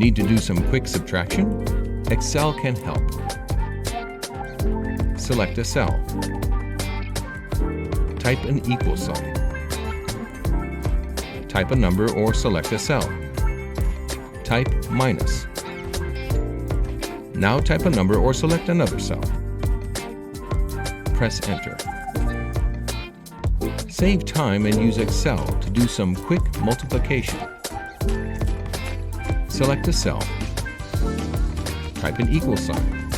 Need to do some quick subtraction? Excel can help. Select a cell. Type an equal sign. Type a number or select a cell. Type minus. Now type a number or select another cell. Press Enter. Save time and use Excel to do some quick multiplication. Select a cell. Type an equal sign.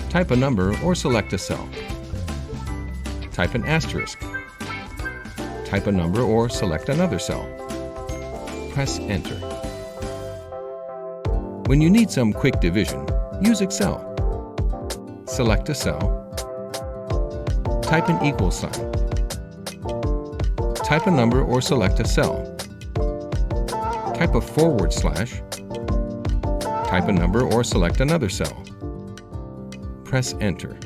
Type a number or select a cell. Type an asterisk. Type a number or select another cell. Press Enter. When you need some quick division, use Excel. Select a cell. Type an equal sign. Type a number or select a cell. Type a /. Type a number or select another cell. Press Enter.